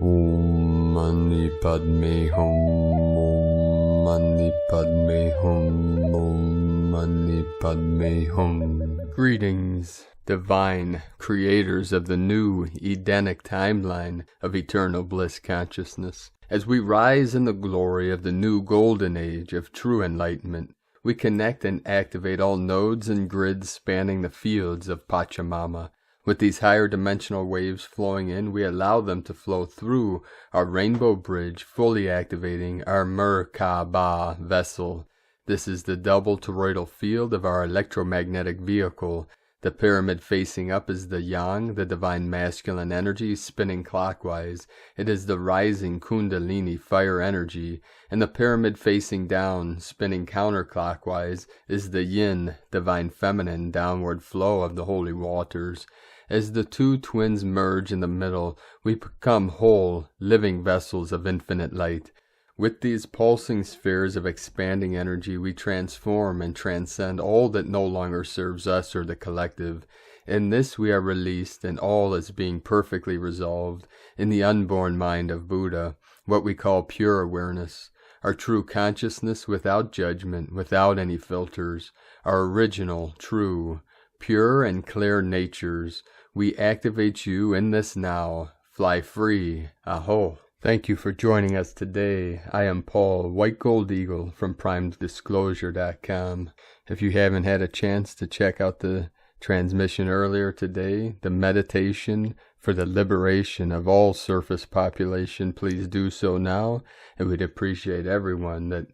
Om Mani Padme Hum, Om Mani Padme Hum, Om Mani Padme Hum. Greetings, divine creators of the new Edenic timeline of eternal bliss consciousness. As we rise in the glory of the new golden age of true enlightenment, we connect and activate all nodes and grids spanning the fields of Pachamama. With these higher dimensional waves flowing in, we allow them to flow through our rainbow bridge, fully activating our Merkaba vessel. This is the double toroidal field of our electromagnetic vehicle. The pyramid facing up is the yang, the divine masculine energy, spinning clockwise. It is the rising kundalini fire energy. And the pyramid facing down, spinning counterclockwise, is the yin, divine feminine, downward flow of the holy waters. As the two twins merge in the middle, we become whole, living vessels of infinite light. With these pulsing spheres of expanding energy, we transform and transcend all that no longer serves us or the collective. In this we are released, and all is being perfectly resolved in the unborn mind of Buddha, what we call pure awareness, our true consciousness without judgment, without any filters, our original, true, pure and clear natures. We activate you in this now. Fly free. Aho. Thank you for joining us today. I am Paul, White Gold Eagle from PrimeDisclosure.com. If you haven't had a chance to check out the transmission earlier today, the meditation for the liberation of all surface population, please do so now. And we'd appreciate everyone that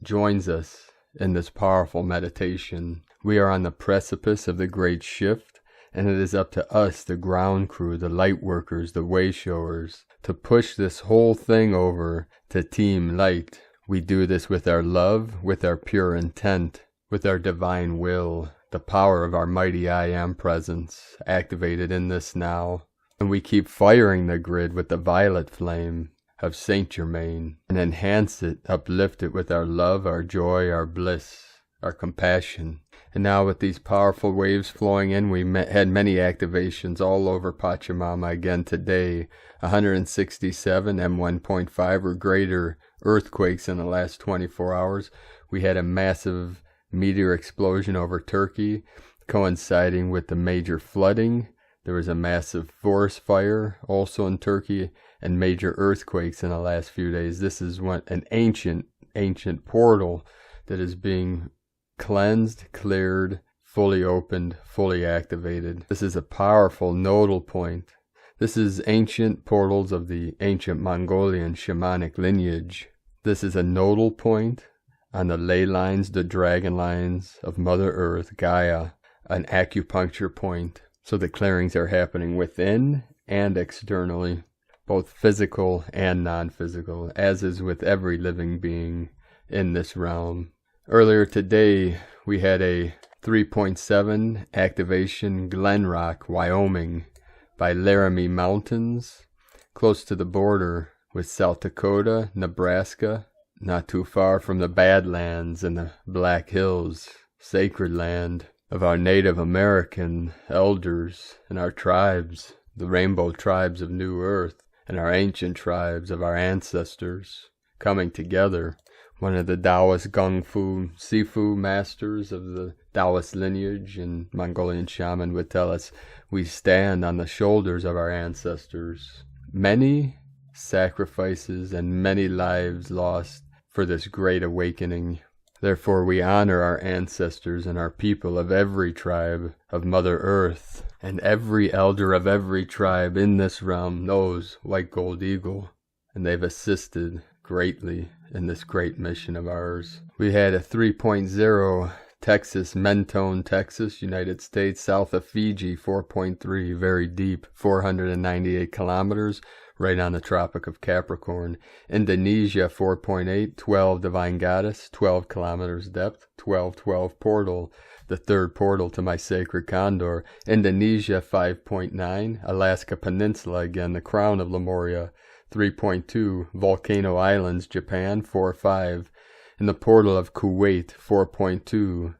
joins us in this powerful meditation. We are on the precipice of the great shift, and it is up to us, the ground crew, the light workers, the Wayshowers, to push this whole thing over to Team Light. We do this with our love, with our pure intent, with our divine will, the power of our mighty I Am presence, activated in this now. And we keep firing the grid with the violet flame of Saint Germain, and enhance it, uplift it with our love, our joy, our bliss, our compassion. And now with these powerful waves flowing in, we had many activations all over Pachamama again today. 167 M1.5 or greater earthquakes in the last 24 hours. We had a massive meteor explosion over Turkey, coinciding with the major flooding. There was a massive forest fire also in Turkey, and major earthquakes in the last few days. This is an ancient portal that is being cleansed, cleared, fully opened, fully activated. This is a powerful nodal point. This is ancient portals of the ancient Mongolian shamanic lineage. This is a nodal point on the ley lines, the dragon lines of Mother Earth, Gaia, an acupuncture point. So the clearings are happening within and externally, both physical and non-physical, as is with every living being in this realm. Earlier today, we had a 3.7 activation Glen Rock, Wyoming, by Laramie Mountains, close to the border with South Dakota, Nebraska, not too far from the Badlands and the Black Hills, sacred land of our Native American elders and our tribes, the rainbow tribes of New Earth, and our ancient tribes of our ancestors, coming together. One of the Taoist Gung Fu Sifu masters of the Taoist lineage and Mongolian shaman would tell us, we stand on the shoulders of our ancestors. Many sacrifices and many lives lost for this great awakening. Therefore we honor our ancestors and our people of every tribe of Mother Earth, and every elder of every tribe in this realm knows White Gold Eagle, and they've assisted greatly in this great mission of ours. We had a 3.0 Texas, Mentone, Texas, United States, south of Fiji, 4.3, very deep, 498 kilometers, right on the Tropic of Capricorn. Indonesia, 4.8, 12 Divine Goddess, 12 kilometers depth, 1212 portal, the third portal to my sacred Condor. Indonesia, 5.9, Alaska Peninsula, again, the crown of Lemuria, 3.2, Volcano Islands, Japan, 4.5, in the portal of Kuwait, 4.2,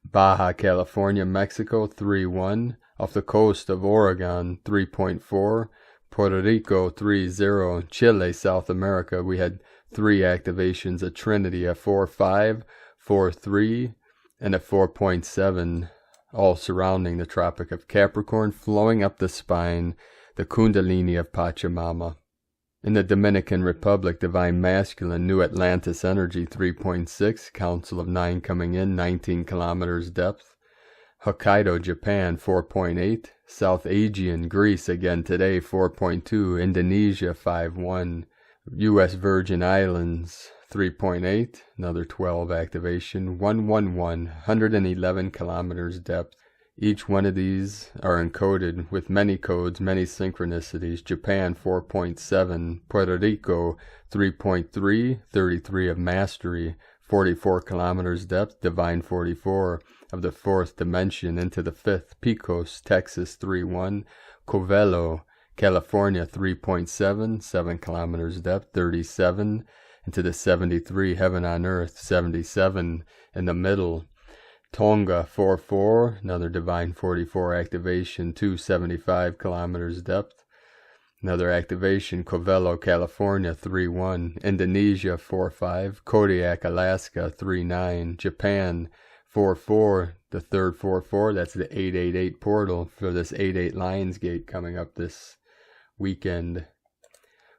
Baja California, Mexico, 3.1, off the coast of Oregon, 3.4, Puerto Rico 3-0. Chile, South America, we had 3 activations, a Trinity, a 4-5, 4-3, and a 4.7, all surrounding the Tropic of Capricorn, flowing up the spine, the Kundalini of Pachamama. In the Dominican Republic, Divine Masculine, New Atlantis Energy 3.6, Council of 9 coming in, 19 kilometers depth. Hokkaido, Japan 4.8, South Aegean, Greece again today 4.2, Indonesia 5.1, U.S. Virgin Islands 3.8, another 12 activation, 111, 111 kilometers depth. Each one of these are encoded with many codes, many synchronicities. Japan 4.7, Puerto Rico 3.3, 33 of mastery, 44 kilometers depth, divine 44 of the 4th dimension into the 5th. Picos, Texas 3.1, Covelo, California 3.7, 7 kilometers depth, 37 into the 73. Heaven on Earth 77 in the middle. Tonga 4.4, another divine 44 activation, 275 kilometers depth. Another activation, Covelo, California 3.1, Indonesia 4.5, Kodiak, Alaska 3.9, Japan 4.4, the third 4.4, that's the 888 portal for this 88 Lionsgate coming up this weekend,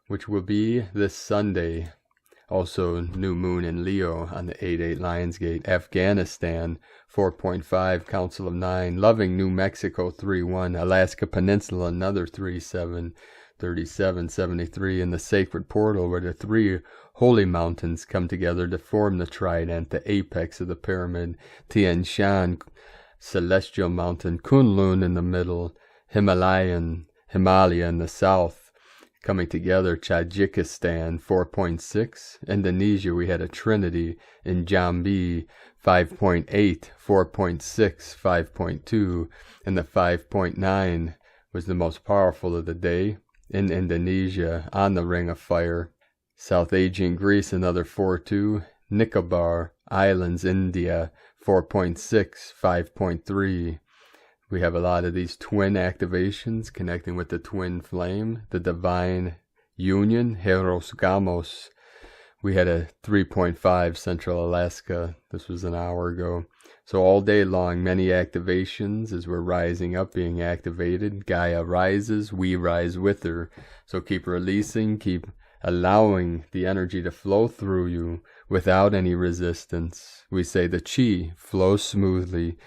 which will be this Sunday. Also, new moon in Leo on the 8-8 Lionsgate. Afghanistan, 4.5, Council of 9. Loving, New Mexico, 3.1. Alaska Peninsula, another 3.7. 37, 73. In the Sacred Portal, where the 3 holy mountains come together to form the trident, the apex of the pyramid. Tian Shan, Celestial Mountain. Kunlun in the middle. Himalaya in the south. Coming together, Tajikistan 4.6, Indonesia we had a Trinity in Jambi 5.8, 4.6, 5.2, and the 5.9 was the most powerful of the day in Indonesia on the Ring of Fire. South Aegean Greece another 4.2, Nicobar Islands India 4.6, 5.3. We have a lot of these twin activations connecting with the twin flame, the divine union, Hieros, Gamos. We had a 3.5 Central Alaska. This was an hour ago. So all day long, many activations as we're rising up, being activated. Gaia rises, we rise with her. So keep releasing, keep allowing the energy to flow through you without any resistance. We say the chi flows smoothly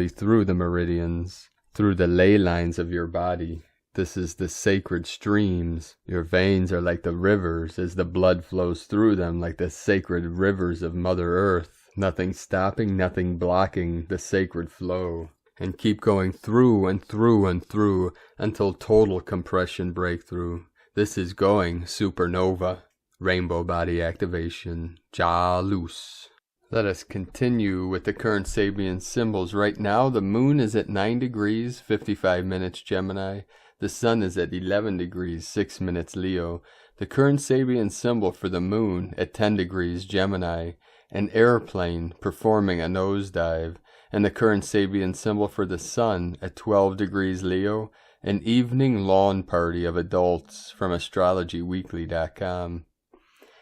through the meridians, through the ley lines of your body. This is the sacred streams. Your veins are like the rivers as the blood flows through them, like the sacred rivers of Mother Earth. Nothing stopping, nothing blocking the sacred flow. And keep going through and through and through until total compression breakthrough. This is going supernova. Rainbow body activation. Ja Luz. Let us continue with the current Sabian symbols. Right now, the moon is at 9 degrees, 55 minutes Gemini. The sun is at 11 degrees, 6 minutes Leo. The current Sabian symbol for the moon at 10 degrees Gemini. An airplane performing a nosedive. And the current Sabian symbol for the sun at 12 degrees Leo. An evening lawn party of adults from astrologyweekly.com.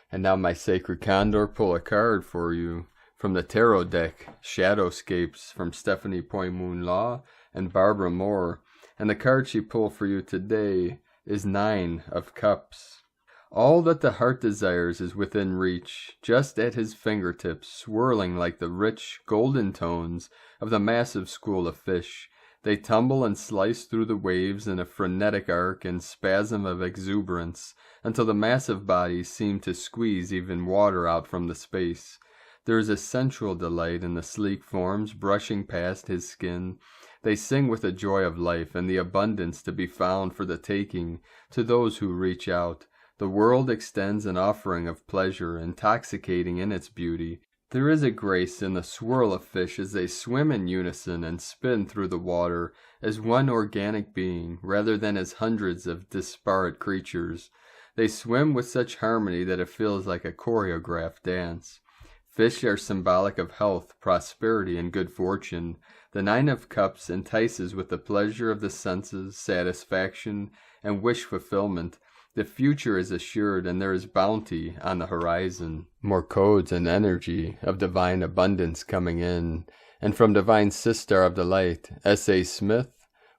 And now my sacred Condor, pull a card for you. From the tarot deck, Shadowscapes from Stephanie Poimoon Law and Barbara Moore. And the card she pulled for you today is 9 of Cups. All that the heart desires is within reach, just at his fingertips, swirling like the rich, golden tones of the massive school of fish. They tumble and slice through the waves in a frenetic arc and spasm of exuberance, until the massive bodies seem to squeeze even water out from the space. There is a sensual delight in the sleek forms brushing past his skin. They sing with the joy of life and the abundance to be found for the taking to those who reach out. The world extends an offering of pleasure, intoxicating in its beauty. There is a grace in the swirl of fish as they swim in unison and spin through the water as one organic being, rather than as hundreds of disparate creatures. They swim with such harmony that it feels like a choreographed dance. Fish are symbolic of health, prosperity, and good fortune. The Nine of Cups entices with the pleasure of the senses, satisfaction, and wish fulfillment. The future is assured, and there is bounty on the horizon. More codes and energy of divine abundance coming in. And from Divine Sister of the Light, S.A. Smith,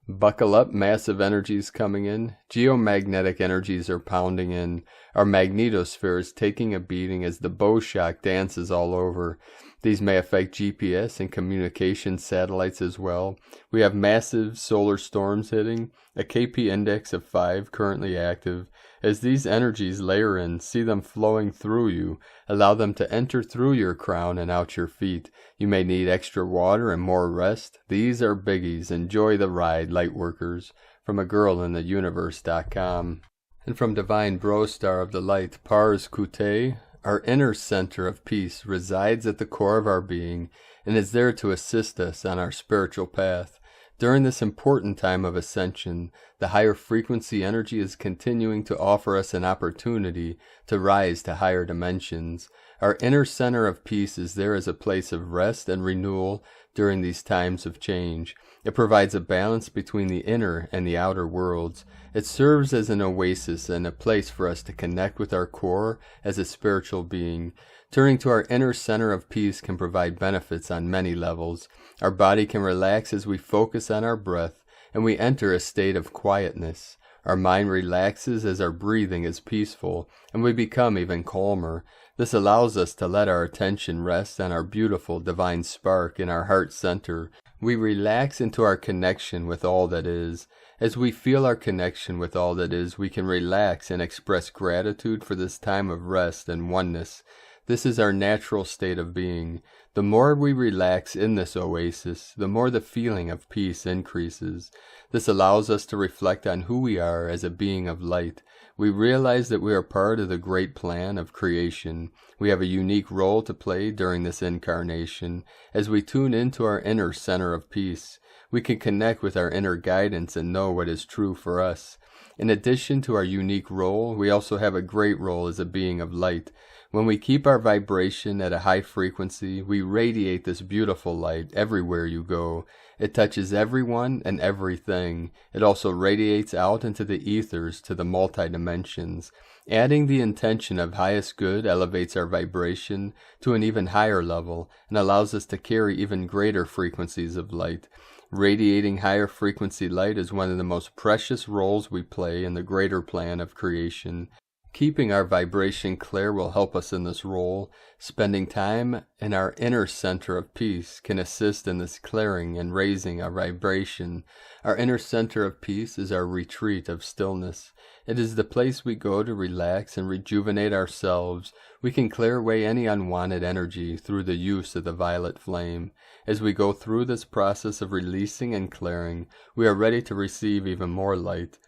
buckle up, massive energies coming in. Geomagnetic energies are pounding in. Our magnetosphere is taking a beating as the bow shock dances all over. These may affect GPS and communication satellites as well. We have massive solar storms hitting, a KP index of 5 currently active. As these energies layer in, see them flowing through you. Allow them to enter through your crown and out your feet. You may need extra water and more rest. These are biggies. Enjoy the ride, lightworkers. From agirlintheuniverse.com. And from Divine Bro Star of the Light, Pars Kute, our inner center of peace resides at the core of our being and is there to assist us on our spiritual path. During this important time of ascension, the higher frequency energy is continuing to offer us an opportunity to rise to higher dimensions. Our inner center of peace is there as a place of rest and renewal during these times of change. It provides a balance between the inner and the outer worlds. It serves as an oasis and a place for us to connect with our core as a spiritual being. Turning to our inner center of peace can provide benefits on many levels. Our body can relax as we focus on our breath, and we enter a state of quietness. Our mind relaxes as our breathing is peaceful, and we become even calmer. This allows us to let our attention rest on our beautiful divine spark in our heart center. We relax into our connection with all that is. As we feel our connection with all that is, we can relax and express gratitude for this time of rest and oneness. This is our natural state of being. The more we relax in this oasis, the more the feeling of peace increases. This allows us to reflect on who we are as a being of light. We realize that we are part of the great plan of creation. We have a unique role to play during this incarnation. As we tune into our inner center of peace, we can connect with our inner guidance and know what is true for us. In addition to our unique role, we also have a great role as a being of light. When we keep our vibration at a high frequency, we radiate this beautiful light everywhere you go. It touches everyone and everything. It also radiates out into the ethers to the multi-dimensions. Adding the intention of highest good elevates our vibration to an even higher level and allows us to carry even greater frequencies of light. Radiating higher frequency light is one of the most precious roles we play in the greater plan of creation. Keeping our vibration clear will help us in this role. Spending time in our inner center of peace can assist in this clearing and raising our vibration. Our inner center of peace is our retreat of stillness. It is the place we go to relax and rejuvenate ourselves. We can clear away any unwanted energy through the use of the violet flame. As we go through this process of releasing and clearing, we are ready to receive even more light.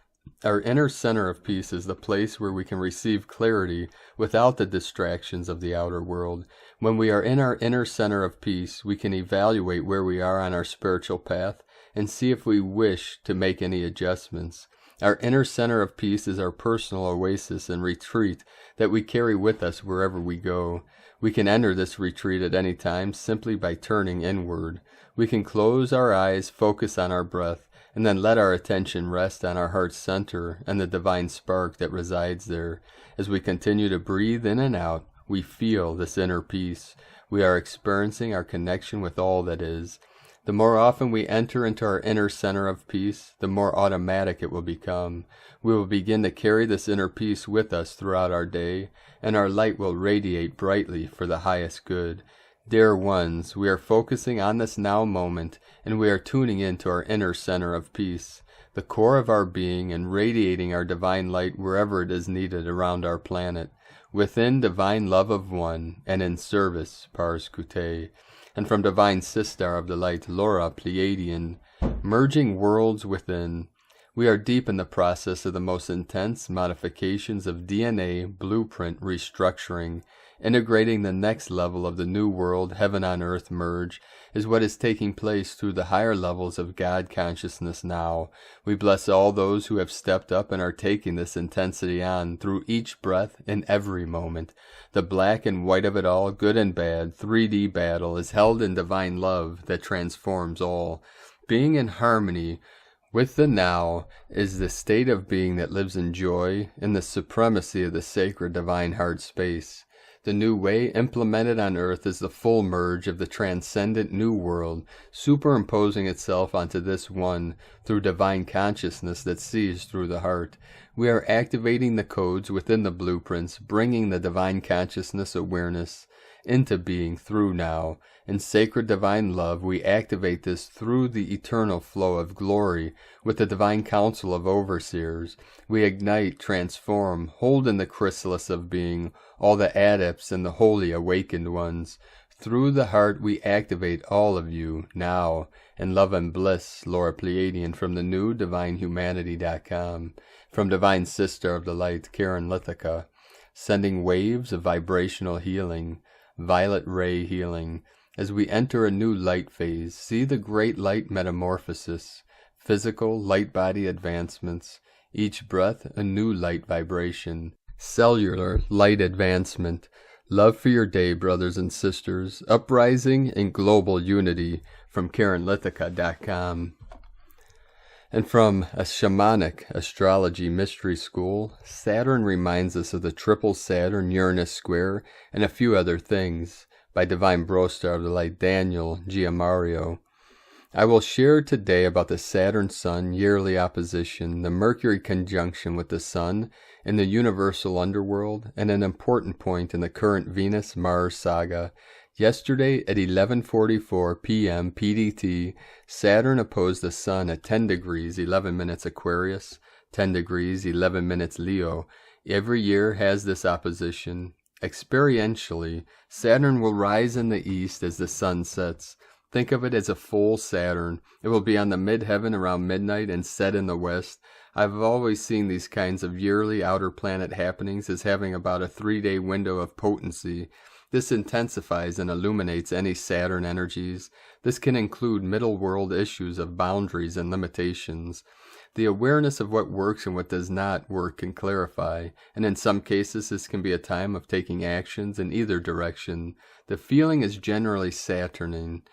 Our inner center of peace is the place where we can receive clarity without the distractions of the outer world. When we are in our inner center of peace, we can evaluate where we are on our spiritual path and see if we wish to make any adjustments. Our inner center of peace is our personal oasis and retreat that we carry with us wherever we go. We can enter this retreat at any time simply by turning inward. We can close our eyes, focus on our breath, and then let our attention rest on our heart center and the divine spark that resides there. As we continue to breathe in and out, we feel this inner peace. We are experiencing our connection with all that is. The more often we enter into our inner center of peace, the more automatic it will become. We will begin to carry this inner peace with us throughout our day, and our light will radiate brightly for the highest good. Dear ones, we are focusing on this now moment, and we are tuning into our inner center of peace, the core of our being, and radiating our divine light wherever it is needed around our planet, within divine love of one, and in service, Pars Kute. And from Divine Sister of the Light, Laura Pleiadian, merging worlds within. We are deep in the process of the most intense modifications of DNA blueprint restructuring. Integrating the next level of the new world, heaven on earth merge, is what is taking place through the higher levels of God consciousness now. We bless all those who have stepped up and are taking this intensity on through each breath in every moment. The black and white of it all, good and bad, 3D battle is held in divine love that transforms all. Being in harmony with the now is the state of being that lives in joy in the supremacy of the sacred divine heart space. The new way implemented on earth is the full merge of the transcendent new world, superimposing itself onto this one through divine consciousness that sees through the heart. We are activating the codes within the blueprints, bringing the divine consciousness awareness into being through now. In sacred divine love, we activate this through the eternal flow of glory with the divine council of overseers. We ignite, transform, hold in the chrysalis of being all the adepts and the holy awakened ones. Through the heart we activate all of you now in love and bliss. Laura Pleiadian from the new divinehumanity.com. From Divine Sister of the Light, Karen Lithica. Sending waves of vibrational healing, violet ray healing. As we enter a new light phase, see the great light metamorphosis, physical light body advancements, each breath a new light vibration, cellular light advancement, love for your day, brothers and sisters, uprising in global unity, from KarenLithica.com. And from a shamanic astrology mystery school, Saturn reminds us of the triple Saturn-Uranus square and a few other things. By Divine Brostar of the Light, Daniel Giamario. I will share today about the Saturn-Sun yearly opposition, the Mercury conjunction with the Sun in the universal underworld, and an important point in the current Venus-Mars saga. Yesterday at 11:44 p.m. PDT, Saturn opposed the Sun at 10 degrees 11 minutes Aquarius, 10 degrees 11 minutes Leo. Every year has this opposition. Experientially, Saturn will rise in the east as the sun sets. Think of it as a full Saturn. It will be on the mid-heaven around midnight and set in the west. I've always seen these kinds of yearly outer planet happenings as having about a 3-day window of potency. This intensifies and illuminates any Saturn energies. This can include middle world issues of boundaries and limitations. The awareness of what works and what does not work can clarify, and in some cases this can be a time of taking actions in either direction. The feeling is generally Saturnine,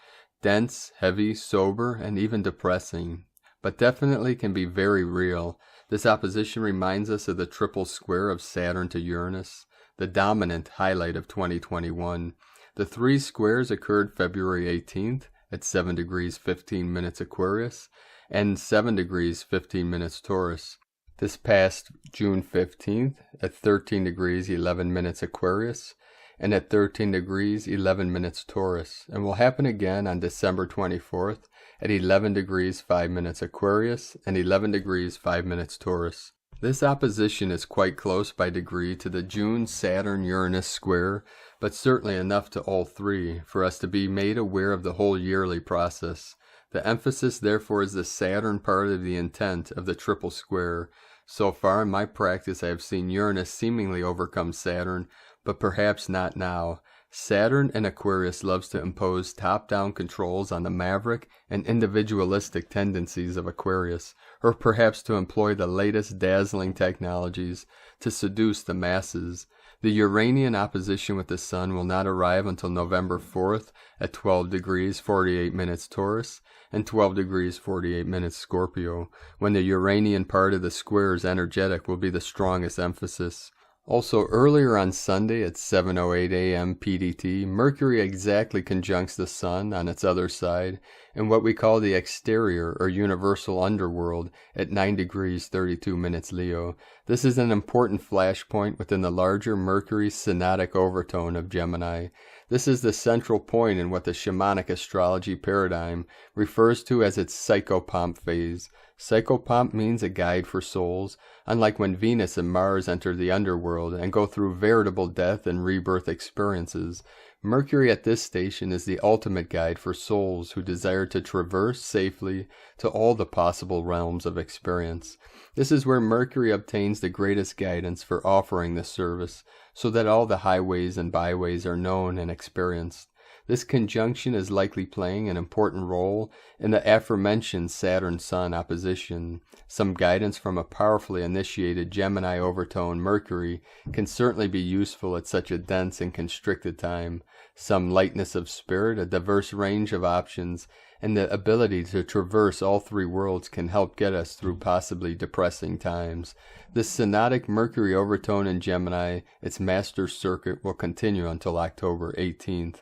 dense, heavy, sober, and even depressing, but definitely can be very real. This opposition reminds us of the triple square of Saturn to Uranus, the dominant highlight of 2021. The three squares occurred February 18th at 7 degrees 15 minutes Aquarius, and 7 degrees 15 minutes Taurus. This past June 15th at 13 degrees 11 minutes Aquarius and at 13 degrees 11 minutes Taurus, and will happen again on December 24th at 11 degrees 5 minutes Aquarius and 11 degrees 5 minutes Taurus. This opposition is quite close by degree to the June Saturn-Uranus square, but certainly enough to all three for us to be made aware of the whole yearly process. The emphasis, therefore, is the Saturn part of the intent of the triple square. So far in my practice I have seen Uranus seemingly overcome Saturn, but perhaps not now. Saturn in Aquarius loves to impose top-down controls on the maverick and individualistic tendencies of Aquarius, or perhaps to employ the latest dazzling technologies to seduce the masses. The Uranian opposition with the Sun will not arrive until November 4th at 12 degrees 48 minutes Taurus and 12 degrees 48 minutes Scorpio, when the Uranian part of the square's energetic will be the strongest emphasis. Also, earlier on Sunday at 7:08 a.m. PDT, Mercury exactly conjuncts the Sun on its other side in what we call the exterior or universal underworld at 9 degrees 32 minutes Leo. This is an important flashpoint within the larger Mercury synodic overtone of Gemini. This is the central point in what the shamanic astrology paradigm refers to as its psychopomp phase. Psychopomp means a guide for souls, unlike when Venus and Mars enter the underworld and go through veritable death and rebirth experiences. Mercury at this station is the ultimate guide for souls who desire to traverse safely to all the possible realms of experience. This is where Mercury obtains the greatest guidance for offering this service, so that all the highways and byways are known and experienced. This conjunction is likely playing an important role in the aforementioned Saturn-Sun opposition. Some guidance from a powerfully initiated Gemini overtone Mercury can certainly be useful at such a dense and constricted time. Some lightness of spirit, a diverse range of options, and the ability to traverse all three worlds can help get us through possibly depressing times. This synodic Mercury overtone in Gemini, its master circuit, will continue until October 18th.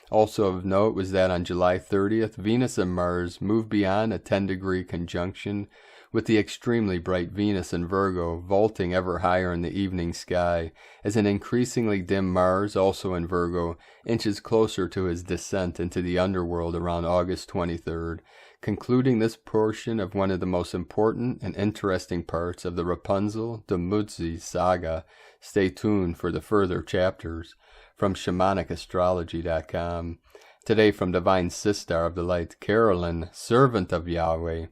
Also of note was that on July 30th, Venus and Mars moved beyond a 10-degree conjunction, with the extremely bright Venus in Virgo vaulting ever higher in the evening sky, as an increasingly dim Mars, also in Virgo, inches closer to his descent into the underworld around August 23rd, concluding this portion of one of the most important and interesting parts of the Rapunzel de Mudzi saga. Stay tuned for the further chapters. From ShamaniCastrology.com. Today from Divine Sister of the Light, Carolyn, servant of Yahweh.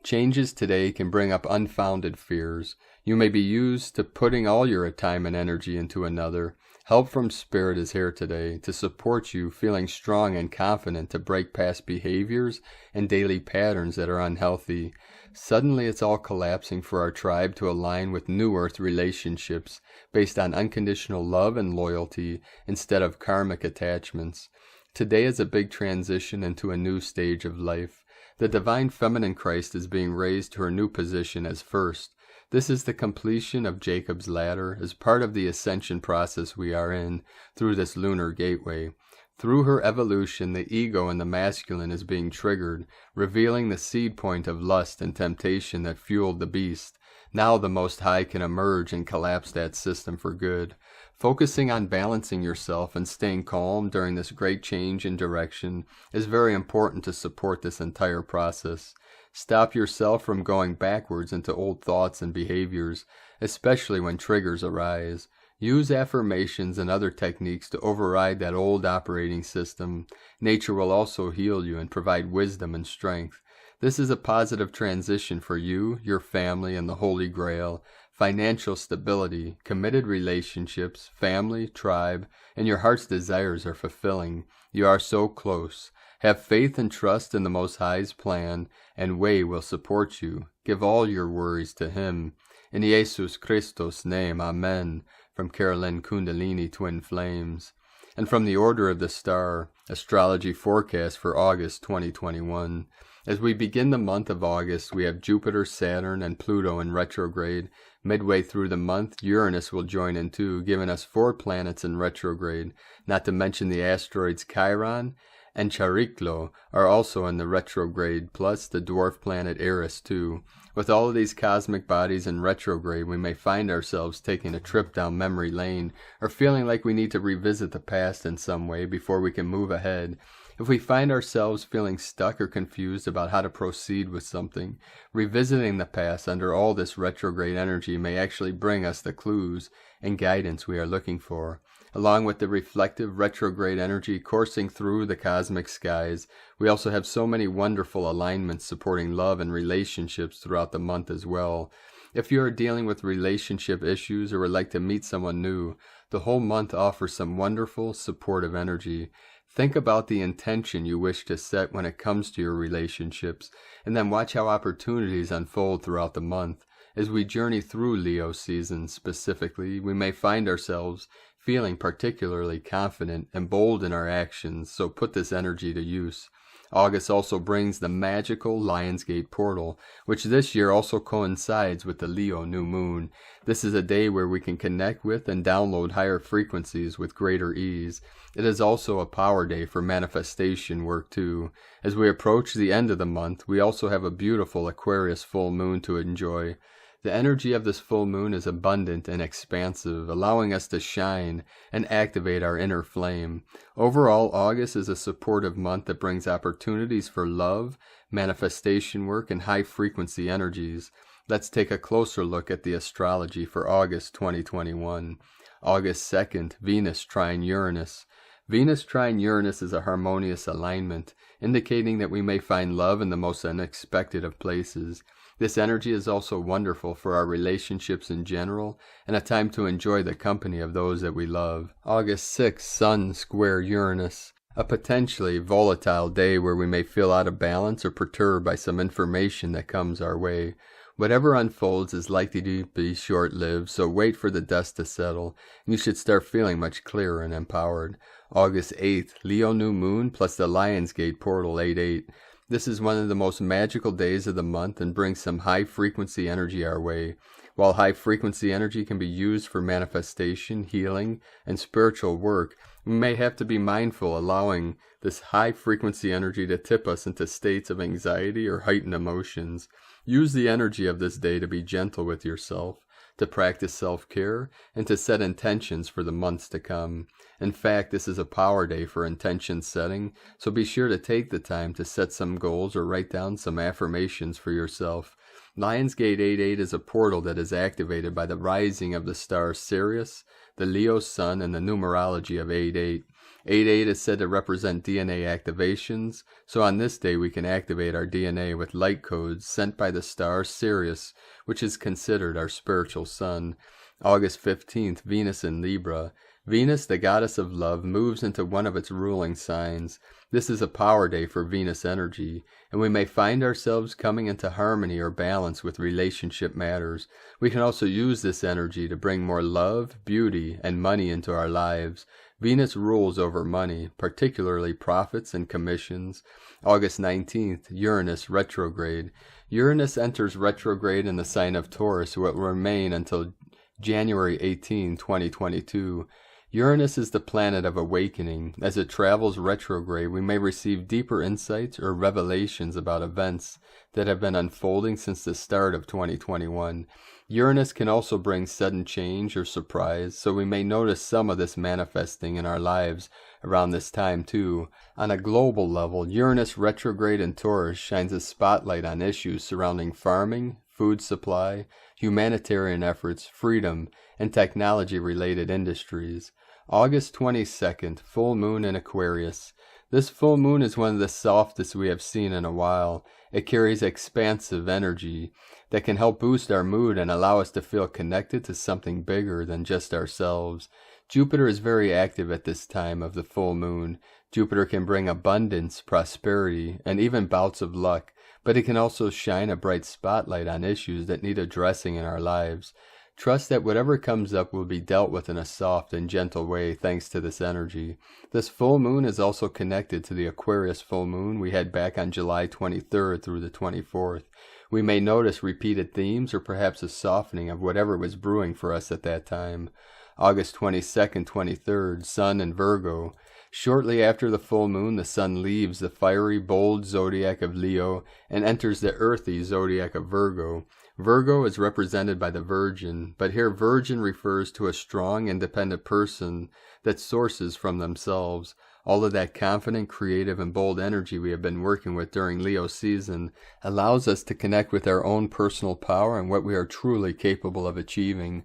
Changes today can bring up unfounded fears. You may be used to putting all your time and energy into another. Help from Spirit is here today to support you feeling strong and confident to break past behaviors and daily patterns that are unhealthy. Suddenly it's all collapsing for our tribe to align with New Earth relationships based on unconditional love and loyalty instead of karmic attachments. Today is a big transition into a new stage of life. The Divine Feminine Christ is being raised to her new position as first. This is the completion of Jacob's ladder as part of the ascension process we are in through this lunar gateway. Through her evolution, the ego in the masculine is being triggered, revealing the seed point of lust and temptation that fueled the beast. Now the Most High can emerge and collapse that system for good. Focusing on balancing yourself and staying calm during this great change in direction is very important to support this entire process. Stop yourself from going backwards into old thoughts and behaviors, especially when triggers arise. Use affirmations and other techniques to override that old operating system. Nature will also heal you and provide wisdom and strength. This is a positive transition for you, your family, and the Holy Grail. Financial stability, committed relationships, family, tribe, and your heart's desires are fulfilling. You are so close. Have faith and trust in the Most High's plan, and Way will support you. Give all your worries to Him. In Jesus Christos' name, Amen. From Carolyn Kundalini Twin Flames. And from the Order of the Star, Astrology Forecast for August 2021. As we begin the month of August, we have Jupiter, Saturn, and Pluto in retrograde. Midway through the month, Uranus will join in too, giving us 4 planets in retrograde, not to mention the asteroids Chiron and Chariklo are also in the retrograde, plus the dwarf planet Eris too. With all of these cosmic bodies in retrograde, we may find ourselves taking a trip down memory lane, or feeling like we need to revisit the past in some way before we can move ahead. If we find ourselves feeling stuck or confused about how to proceed with something, revisiting the past under all this retrograde energy may actually bring us the clues and guidance we are looking for. Along with the reflective retrograde energy coursing through the cosmic skies, we also have so many wonderful alignments supporting love and relationships throughout the month as well. If you are dealing with relationship issues or would like to meet someone new, the whole month offers some wonderful, supportive energy. Think about the intention you wish to set when it comes to your relationships, and then watch how opportunities unfold throughout the month. As we journey through Leo season specifically, we may find ourselves feeling particularly confident and bold in our actions, so put this energy to use. August also brings the magical Lionsgate portal, which this year also coincides with the Leo new moon. This is a day where we can connect with and download higher frequencies with greater ease. It is also a power day for manifestation work too. As we approach the end of the month, we also have a beautiful Aquarius full moon to enjoy. The energy of this full moon is abundant and expansive, allowing us to shine and activate our inner flame. Overall, August is a supportive month that brings opportunities for love, manifestation work, and high-frequency energies. Let's take a closer look at the astrology for August 2021. August 2nd, Venus trine Uranus. Venus trine Uranus is a harmonious alignment, indicating that we may find love in the most unexpected of places. This energy is also wonderful for our relationships in general, and a time to enjoy the company of those that we love. August 6th, Sun square Uranus. A potentially volatile day where we may feel out of balance or perturbed by some information that comes our way. Whatever unfolds is likely to be short-lived, so wait for the dust to settle, and you should start feeling much clearer and empowered. August 8th, Leo new moon plus the Lionsgate portal 8-8. This is one of the most magical days of the month and brings some high-frequency energy our way. While high-frequency energy can be used for manifestation, healing, and spiritual work, we may have to be mindful allowing this high-frequency energy to tip us into states of anxiety or heightened emotions. Use the energy of this day to be gentle with yourself, to practice self-care, and to set intentions for the months to come. In fact, this is a power day for intention setting, so be sure to take the time to set some goals or write down some affirmations for yourself. Lionsgate 8-8 is a portal that is activated by the rising of the star Sirius, the Leo sun, and the numerology of 8-8. 8-8 is said to represent DNA activations, so on this day we can activate our DNA with light codes sent by the star Sirius, which is considered our spiritual sun. August 15th, Venus in Libra. Venus, the goddess of love, moves into one of its ruling signs. This is a power day for Venus energy, and we may find ourselves coming into harmony or balance with relationship matters. We can also use this energy to bring more love, beauty, and money into our lives. Venus rules over money, particularly profits and commissions. August 19th, Uranus retrograde. Uranus enters retrograde in the sign of Taurus, where it will remain until January 18, 2022. Uranus is the planet of awakening. As it travels retrograde, we may receive deeper insights or revelations about events that have been unfolding since the start of 2021. Uranus can also bring sudden change or surprise, so we may notice some of this manifesting in our lives around this time too. On a global level, Uranus retrograde in Taurus shines a spotlight on issues surrounding farming, food supply, humanitarian efforts, freedom, and technology-related industries. August 22nd, full moon in Aquarius. This full moon is one of the softest we have seen in a while. It carries expansive energy that can help boost our mood and allow us to feel connected to something bigger than just ourselves. Jupiter is very active at this time of the full moon. Jupiter can bring abundance, prosperity, and even bouts of luck, but it can also shine a bright spotlight on issues that need addressing in our lives. Trust that whatever comes up will be dealt with in a soft and gentle way thanks to this energy. This full moon is also connected to the Aquarius full moon we had back on July 23rd through the 24th. We may notice repeated themes or perhaps a softening of whatever was brewing for us at that time. August 22nd, 23rd, Sun in Virgo. Shortly after the full moon, the Sun leaves the fiery, bold zodiac of Leo and enters the earthy zodiac of Virgo. Virgo is represented by the Virgin, but here Virgin refers to a strong, independent person that sources from themselves. All of that confident, creative, and bold energy we have been working with during Leo season allows us to connect with our own personal power and what we are truly capable of achieving.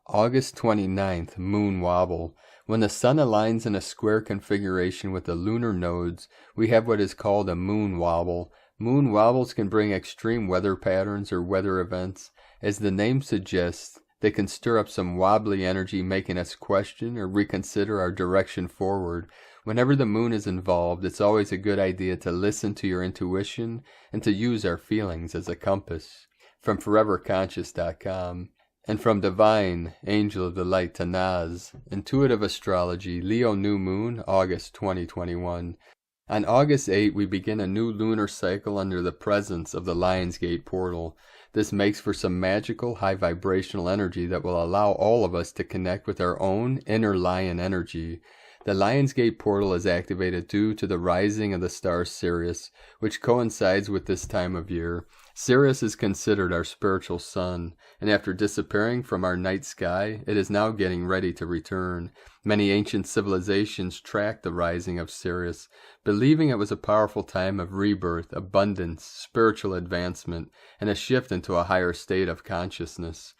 August 29th, Moon Wobble. When the Sun aligns in a square configuration with the lunar nodes, we have what is called a moon wobble. Moon wobbles can bring extreme weather patterns or weather events. As the name suggests, they can stir up some wobbly energy, making us question or reconsider our direction forward. Whenever the moon is involved, it's always a good idea to listen to your intuition and to use our feelings as a compass. From ForeverConscious.com. And from Divine, Angel of the Light Tanaz, Intuitive Astrology, Leo New Moon, August 2021. On August 8, we begin a new lunar cycle under the presence of the Lionsgate portal. This makes for some magical, high vibrational energy that will allow all of us to connect with our own inner lion energy. The Lionsgate portal is activated due to the rising of the star Sirius, which coincides with this time of year. Sirius is considered our spiritual sun, and after disappearing from our night sky, it is now getting ready to return. Many ancient civilizations tracked the rising of Sirius, believing it was a powerful time of rebirth, abundance, spiritual advancement, and a shift into a higher state of consciousness.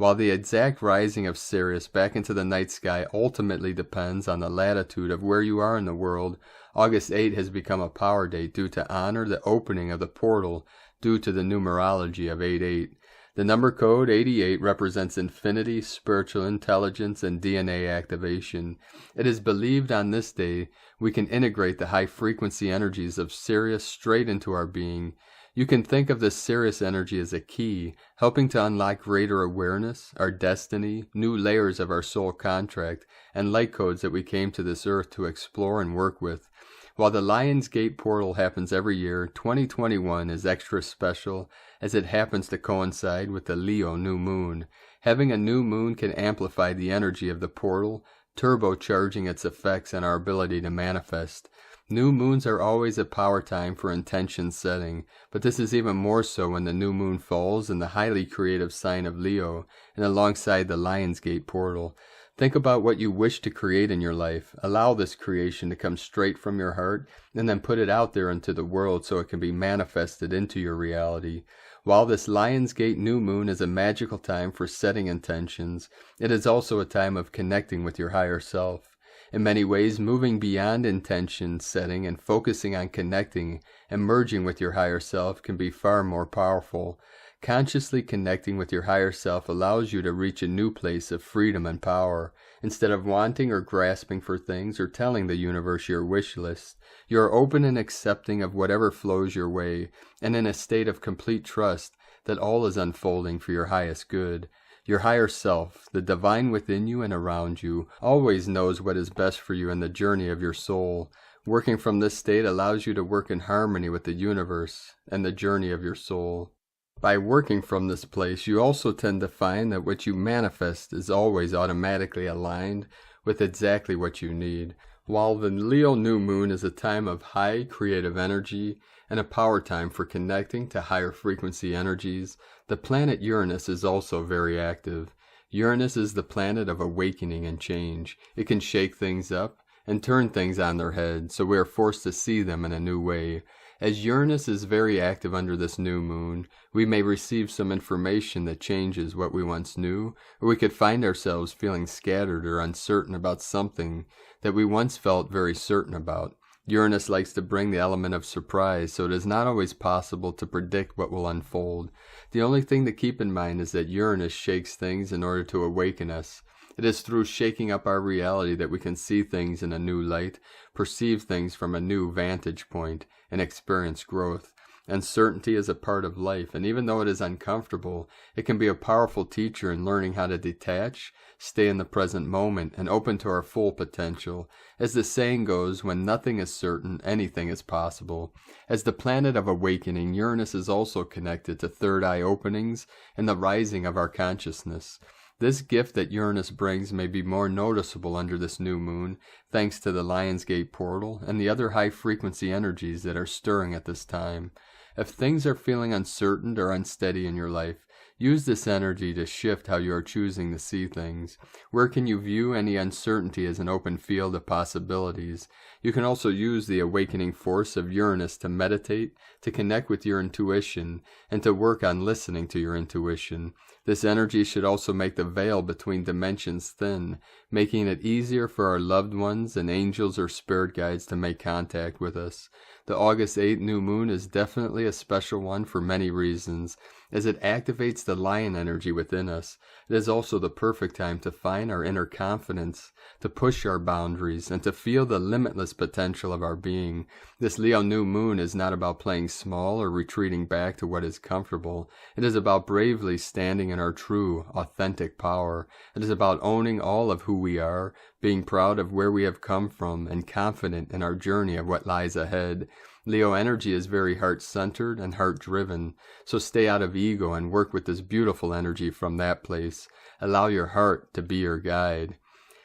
while the exact rising of Sirius back into the night sky ultimately depends on the latitude of where you are in the world. August 8 has become a power date due to honor the opening of the portal due to the numerology of 88. The number code 88 represents infinity, spiritual intelligence, and DNA activation. It is believed on this day we can integrate the high-frequency energies of Sirius straight into our being. You can think of this Sirius energy as a key, helping to unlock greater awareness, our destiny, new layers of our soul contract, and light codes that we came to this earth to explore and work with. While the Lion's Gate portal happens every year, 2021 is extra special as it happens to coincide with the Leo new moon. Having a new moon can amplify the energy of the portal, turbocharging its effects and our ability to manifest. New moons are always a power time for intention setting, but this is even more so when the new moon falls in the highly creative sign of Leo and alongside the Lion's Gate portal. Think about what you wish to create in your life. Allow this creation to come straight from your heart and then put it out there into the world so it can be manifested into your reality. While this Lion's Gate new moon is a magical time for setting intentions, it is also a time of connecting with your higher self. In many ways, moving beyond intention setting and focusing on connecting and merging with your higher self can be far more powerful. Consciously connecting with your higher self allows you to reach a new place of freedom and power. Instead of wanting or grasping for things or telling the universe your wish list, you are open and accepting of whatever flows your way, and in a state of complete trust that all is unfolding for your highest good. Your higher self, the divine within you and around you, always knows what is best for you in the journey of your soul. Working from this state allows you to work in harmony with the universe and the journey of your soul. By working from this place, you also tend to find that what you manifest is always automatically aligned with exactly what you need. While the Leo new moon is a time of high creative energy and a power time for connecting to higher frequency energies, the planet Uranus is also very active. Uranus is the planet of awakening and change. It can shake things up and turn things on their head, so we are forced to see them in a new way. As Uranus is very active under this new moon, we may receive some information that changes what we once knew, or we could find ourselves feeling scattered or uncertain about something that we once felt very certain about. Uranus likes to bring the element of surprise, so it is not always possible to predict what will unfold. The only thing to keep in mind is that Uranus shakes things in order to awaken us. It is through shaking up our reality that we can see things in a new light, perceive things from a new vantage point, and experience growth. Uncertainty is a part of life, and even though it is uncomfortable, it can be a powerful teacher in learning how to detach, stay in the present moment, and open to our full potential. As the saying goes, when nothing is certain, anything is possible. As the planet of awakening, Uranus is also connected to third eye openings and the rising of our consciousness. This gift that Uranus brings may be more noticeable under this new moon, thanks to the Lion's Gate portal and the other high-frequency energies that are stirring at this time. If things are feeling uncertain or unsteady in your life, use this energy to shift how you are choosing to see things. Where can you view any uncertainty as an open field of possibilities? You can also use the awakening force of Uranus to meditate, to connect with your intuition, and to work on listening to your intuition. This energy should also make the veil between dimensions thin, making it easier for our loved ones and angels or spirit guides to make contact with us. The August 8th new moon is definitely a special one for many reasons, as it activates the lion energy within us. It is also the perfect time to find our inner confidence, to push our boundaries, and to feel the limitless potential of our being. This Leo new moon is not about playing small or retreating back to what is comfortable. It is about bravely standing in our true, authentic power. It is about owning all of who we are, being proud of where we have come from, and confident in our journey of what lies ahead. Leo energy is very heart-centered and heart-driven, so stay out of ego and work with this beautiful energy from that place. Allow your heart to be your guide.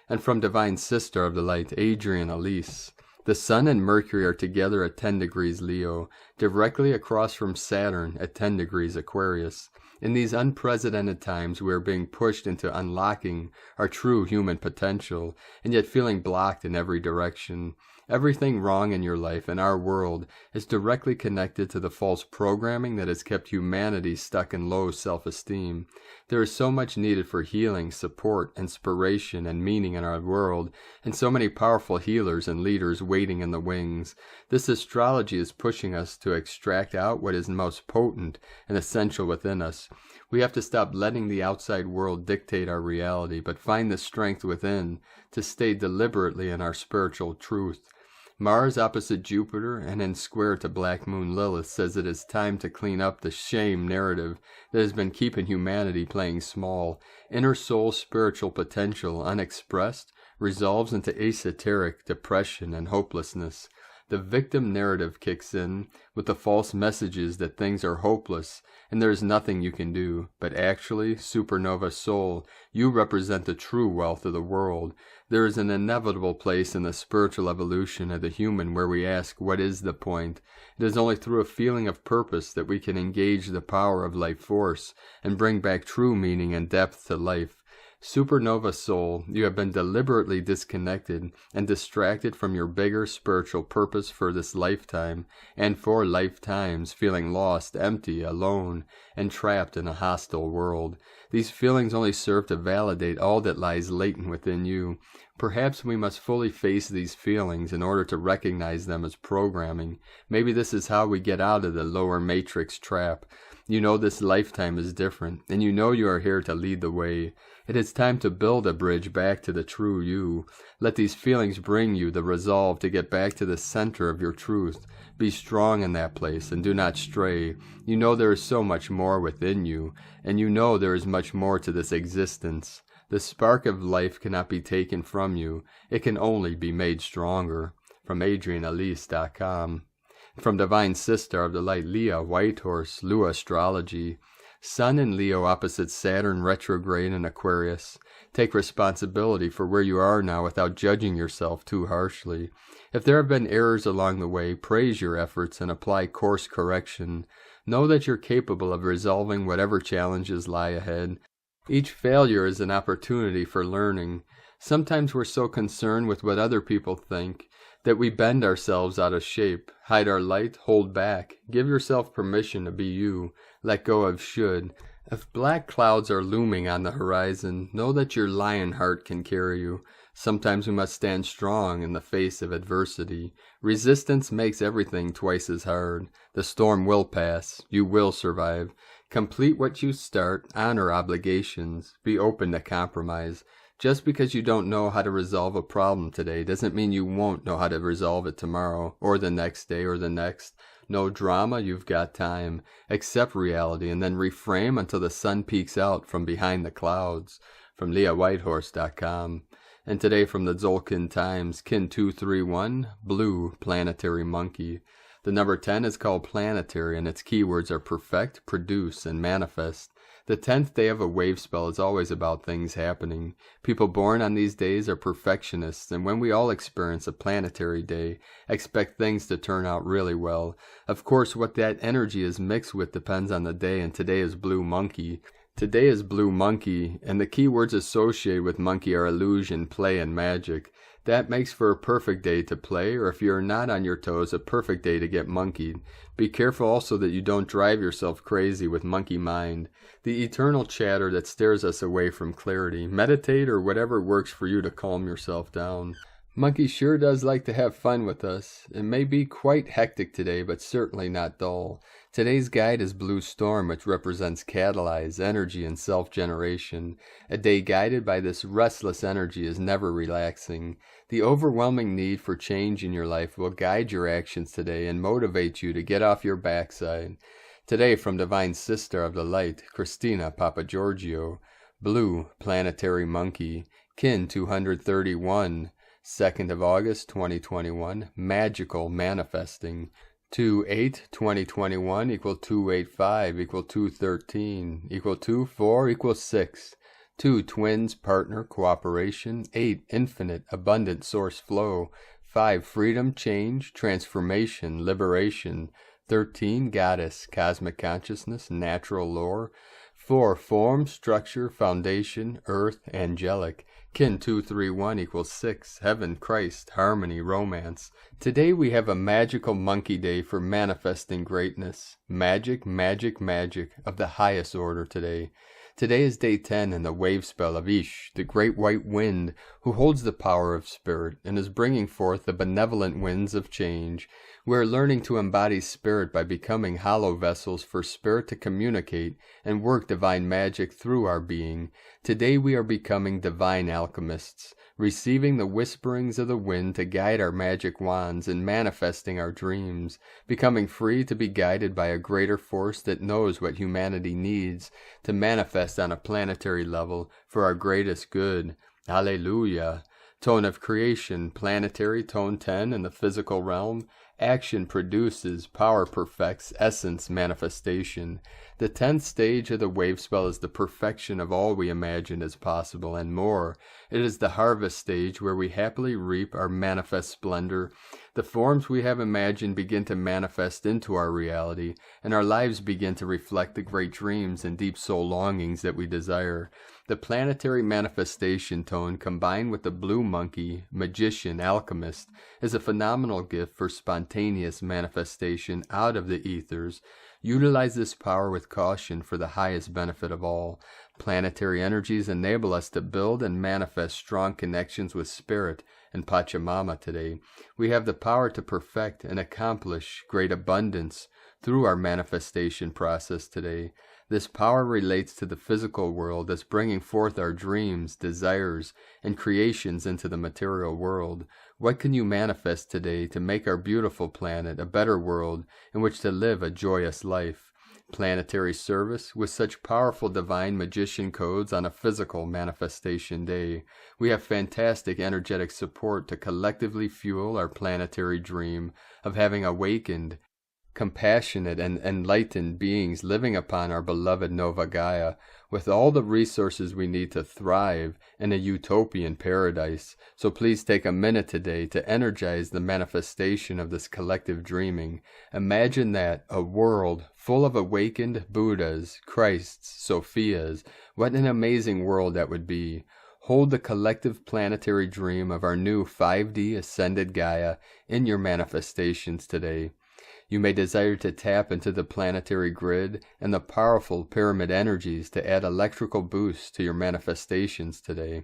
And from Divine Sister of the Light, Adrian Elise. The Sun and Mercury are together at 10 degrees Leo, directly across from Saturn at 10 degrees Aquarius. In these unprecedented times, we are being pushed into unlocking our true human potential, and yet feeling blocked in every direction. Everything wrong in your life and our world is directly connected to the false programming that has kept humanity stuck in low self-esteem. There is so much needed for healing, support, inspiration, and meaning in our world, and so many powerful healers and leaders waiting in the wings. This astrology is pushing us to extract out what is most potent and essential within us. We have to stop letting the outside world dictate our reality, but find the strength within to stay deliberately in our spiritual truth. Mars opposite Jupiter and in square to Black Moon Lilith says it is time to clean up the shame narrative that has been keeping humanity playing small. Inner soul spiritual potential unexpressed resolves into esoteric depression and hopelessness. The victim narrative kicks in with the false messages that things are hopeless and there is nothing you can do. But actually, supernova soul, you represent the true wealth of the world. There is an inevitable place in the spiritual evolution of the human where we ask, what is the point? It is only through a feeling of purpose that we can engage the power of life force and bring back true meaning and depth to life. Supernova soul, you have been deliberately disconnected and distracted from your bigger spiritual purpose for this lifetime and for lifetimes, feeling lost, empty, alone, and trapped in a hostile world. These feelings only serve to validate all that lies latent within you. Perhaps we must fully face these feelings in order to recognize them as programming. Maybe this is how we get out of the lower matrix trap. You know this lifetime is different, and you know you are here to lead the way. It is time to build a bridge back to the true you. Let these feelings bring you the resolve to get back to the center of your truth. Be strong in that place and do not stray. You know there is so much more within you, and you know there is much more to this existence. The spark of life cannot be taken from you. It can only be made stronger. From AdrianElise.com. From Divine Sister of the Light, Leah Whitehorse, Lua Astrology. Sun in Leo opposite Saturn retrograde in Aquarius. Take responsibility for where you are now without judging yourself too harshly. If there have been errors along the way, praise your efforts and apply course correction. Know that you're capable of resolving whatever challenges lie ahead. Each failure is an opportunity for learning. Sometimes we're so concerned with what other people think that we bend ourselves out of shape, hide our light, hold back. Give yourself permission to be you. Let go of should. If black clouds are looming on the horizon, know that your lion heart can carry you. Sometimes we must stand strong in the face of adversity. Resistance makes everything twice as hard. The storm will pass. You will survive. Complete what you start. Honor obligations. Be open to compromise. Just because you don't know how to resolve a problem today doesn't mean you won't know how to resolve it tomorrow, or the next day, or the next. No drama, you've got time. Accept reality and then reframe until the sun peeks out from behind the clouds. From LeahWhitehorse.com. And today from the Tzolk'in Times, Kin 231, Blue Planetary Monkey. The number 10 is called planetary, and its keywords are perfect, produce, and manifest. The 10th day of a wave spell is always about things happening. People born on these days are perfectionists, and when we all experience a planetary day, expect things to turn out really well. Of course, what that energy is mixed with depends on the day, and today is Blue Monkey. Today is Blue Monkey, and the keywords associated with monkey are illusion, play, and magic. That makes for a perfect day to play, or if you're not on your toes, a perfect day to get monkeyed. Be careful also that you don't drive yourself crazy with monkey mind, the eternal chatter that stares us away from clarity. Meditate or whatever works for you to calm yourself down. Monkey sure does like to have fun with us. It may be quite hectic today, but certainly not dull. Today's guide is Blue Storm, which represents catalyze, energy, and self-generation. A day guided by this restless energy is never relaxing. The overwhelming need for change in your life will guide your actions today and motivate you to get off your backside. Today from Divine Sister of the Light, Christina Papagiorgio, Blue Planetary Monkey, Kin 231, 2nd of August 2021, Magical Manifesting. 2/8/2021 equal 285 equal 213 equal 24 equals 6. 2 twins, partner, cooperation. 8 infinite, abundant source flow. 5 freedom, change, transformation, liberation. 13 goddess, cosmic consciousness, natural lore. 4. Form, structure, foundation, earth, angelic. Kin 231 equals 6. Heaven, Christ, harmony, romance. Today we have a magical monkey day for manifesting greatness. Magic, magic, magic of the highest order today. Today is day 10 in the wave spell of Ish, the great white wind, who holds the power of spirit and is bringing forth the benevolent winds of change. We are learning to embody spirit by becoming hollow vessels for spirit to communicate and work divine magic through our being. Today we are becoming divine alchemists, receiving the whisperings of the wind to guide our magic wands and manifesting our dreams, becoming free to be guided by a greater force that knows what humanity needs to manifest on a planetary level for our greatest good. Alleluia. Tone of creation, planetary, tone 10 in the physical realm. Action produces, power perfects, essence manifestation. The 10th stage of the wave spell is the perfection of all we imagine is possible and more. It is the harvest stage where we happily reap our manifest splendor. The forms we have imagined begin to manifest into our reality, and our lives begin to reflect the great dreams and deep soul longings that we desire. The planetary manifestation tone combined with the blue monkey, magician, alchemist is a phenomenal gift for spontaneous manifestation out of the ethers. Utilize this power with caution for the highest benefit of all. Planetary energies enable us to build and manifest strong connections with Spirit and Pachamama today. We have the power to perfect and accomplish great abundance through our manifestation process today. This power relates to the physical world as bringing forth our dreams, desires, and creations into the material world. What can you manifest today to make our beautiful planet a better world in which to live a joyous life? Planetary service with such powerful divine magician codes on a physical manifestation day. We have fantastic energetic support to collectively fuel our planetary dream of having awakened, compassionate and enlightened beings living upon our beloved Nova Gaia with all the resources we need to thrive in a utopian paradise. So please take a minute today to energize the manifestation of this collective dreaming. Imagine that, a world full of awakened Buddhas, Christs, Sophias. What an amazing world that would be. Hold the collective planetary dream of our new 5D ascended Gaia in your manifestations today. You may desire to tap into the planetary grid and the powerful pyramid energies to add electrical boosts to your manifestations today.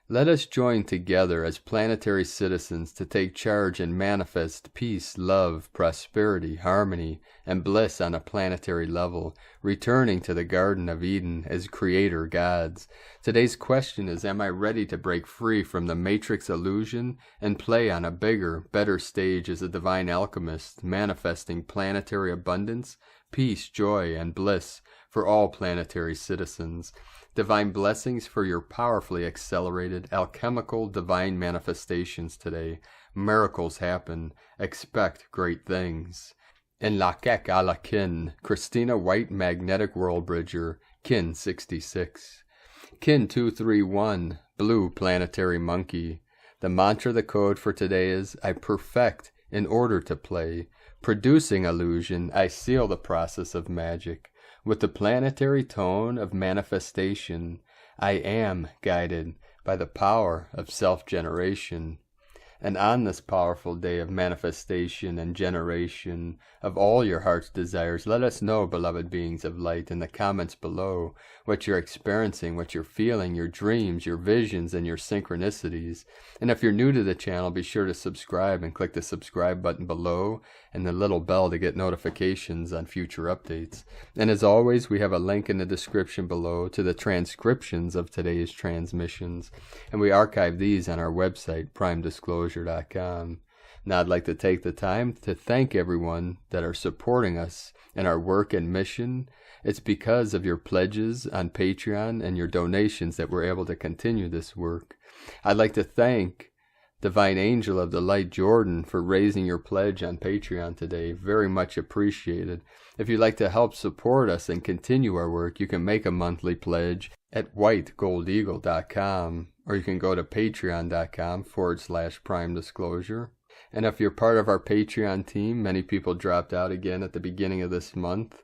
Let us join together as planetary citizens to take charge and manifest peace, love, prosperity, harmony, and bliss on a planetary level, returning to the Garden of Eden as creator gods. Today's question is, am I ready to break free from the matrix illusion and play on a bigger, better stage as a divine alchemist, manifesting planetary abundance, peace, joy, and bliss for all planetary citizens? Divine blessings for your powerfully accelerated alchemical divine manifestations today. Miracles happen. Expect great things. In Lakek ala Kin, Christina White Magnetic World Bridger, Kin 66. Kin 231, Blue Planetary Monkey. The mantra, the code for today is, I perfect in order to play. Producing illusion, I seal the process of magic. With the planetary tone of manifestation, I am guided by the power of self-generation. And on this powerful day of manifestation and generation of all your heart's desires, let us know, beloved beings of light, in the comments below what you're experiencing, what you're feeling, your dreams, your visions, and your synchronicities. And if you're new to the channel, be sure to subscribe and click the subscribe button below and the little bell to get notifications on future updates. And as always, we have a link in the description below to the transcriptions of today's transmissions, and we archive these on our website, primedisclosure.com. Now I'd like to take the time to thank everyone that are supporting us in our work and mission. It's because of your pledges on Patreon and your donations that we're able to continue this work. I'd like to thank Divine Angel of the Light Jordan for raising your pledge on Patreon today. Very much appreciated. If you'd like to help support us and continue our work, you can make a monthly pledge at whitegoldeagle.com, or you can go to patreon.com/primedisclosure. And if you're part of our Patreon team, many people dropped out again at the beginning of this month.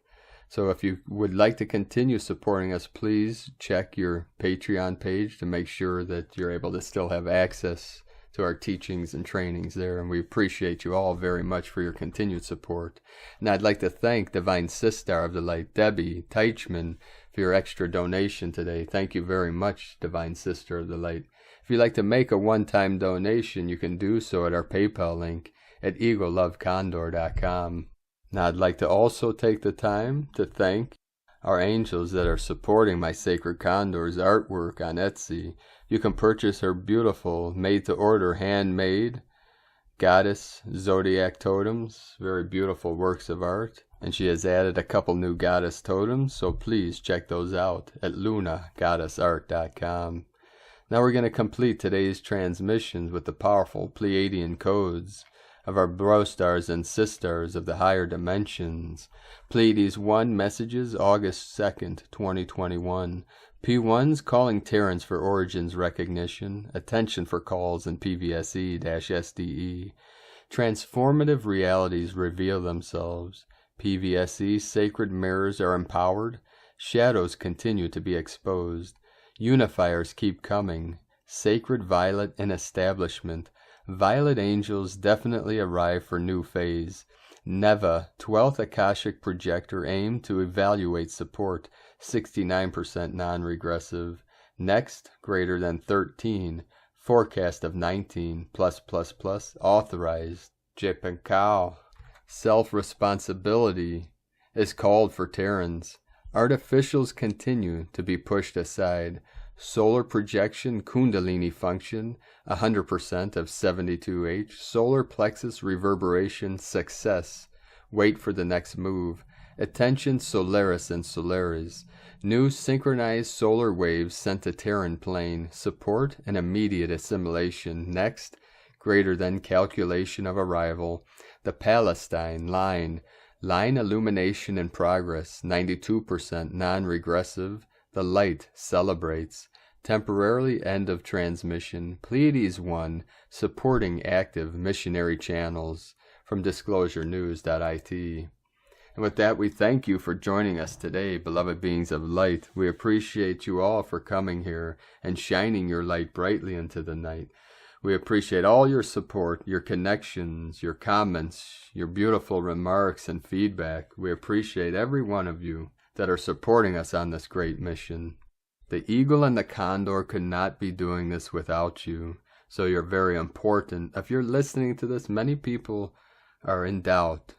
So if you would like to continue supporting us, please check your Patreon page to make sure that you're able to still have access to our teachings and trainings there. And we appreciate you all very much for your continued support. And I'd like to thank Divine Sister of the Light, Debbie Teichman, for your extra donation today. Thank you very much, Divine Sister of the Light. If you'd like to make a one-time donation, you can do so at our PayPal link at egolovecondor.com. Now, I'd like to also take the time to thank our angels that are supporting my Sacred Condor's artwork on Etsy. You can purchase her beautiful, made-to-order, handmade goddess zodiac totems, very beautiful works of art. And she has added a couple new goddess totems, so please check those out at lunagoddessart.com. Now we're going to complete today's transmissions with the powerful Pleiadian codes of our bro stars and sisters of the higher dimensions. Pleiades 1 messages, August 2nd, 2021. P1's calling Terrans for origins recognition. Attention for calls in PVSE-SDE. Transformative realities reveal themselves. PVSE sacred mirrors are empowered. Shadows continue to be exposed. Unifiers keep coming. Sacred violet in establishment. Violet angels definitely arrive for new phase. Neva, 12th Akashic projector, aim to evaluate support, 69% non-regressive. Next, greater than 13, forecast of 19, +++, authorized. Jepenkao, self-responsibility is called for Terrans. Artificials continue to be pushed aside. Solar projection Kundalini function 100% of 72H. Solar plexus reverberation success. Wait for the next move. Attention Solaris and Solaris. New synchronized solar waves sent to Terran plane. Support and immediate assimilation. Next, greater than calculation of arrival. The Palestine line. Line illumination in progress. 92% non-regressive. The light celebrates. Temporarily end of transmission. Pleiades 1 supporting active missionary channels from disclosurenews.it. And with that, we thank you for joining us today, beloved beings of light. We appreciate you all for coming here and shining your light brightly into the night. We appreciate all your support, your connections, your comments, your beautiful remarks and feedback. We appreciate every one of you that are supporting us on this great mission. The Eagle and the Condor could not be doing this without you, so you're very important. If you're listening to this, many people are in doubt.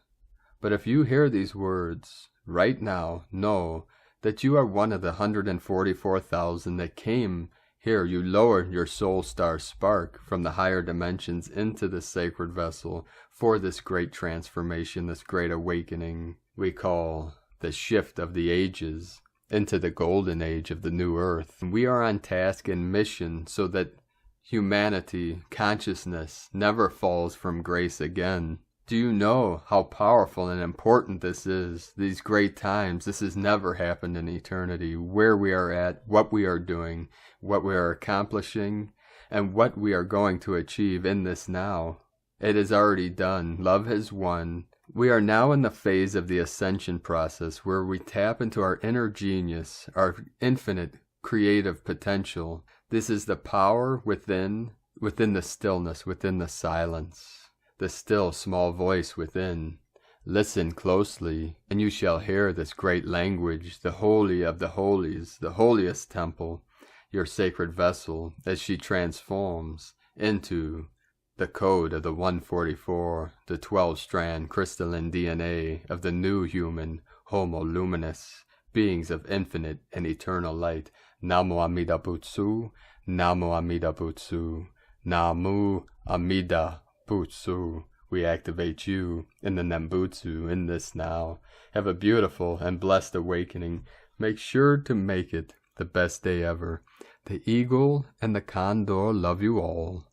But if you hear these words right now, know that you are one of the 144,000 that came here. You lowered your soul star spark from the higher dimensions into the sacred vessel for this great transformation, this great awakening we call the shift of the ages into the golden age of the new earth. We are on task and mission so that humanity, consciousness, never falls from grace again. Do you know how powerful and important this is? These great times, this has never happened in eternity. Where we are at, what we are doing, what we are accomplishing, and what we are going to achieve in this now. It is already done. Love has won. We are now in the phase of the ascension process where we tap into our inner genius, our infinite creative potential. This is the power within the stillness, within the silence, the still small voice within. Listen closely, and you shall hear this great language, the holy of the holies, the holiest temple, your sacred vessel, as she transforms into the code of the 144, the 12-strand crystalline DNA of the new human Homo Luminous, beings of infinite and eternal light. Namo Amida Butsu, Namo Amida Butsu, Namu Amida Butsu. We activate you in the Nembutsu in this now. Have a beautiful and blessed awakening. Make sure to make it the best day ever. The Eagle and the Condor love you all.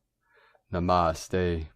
Namaste.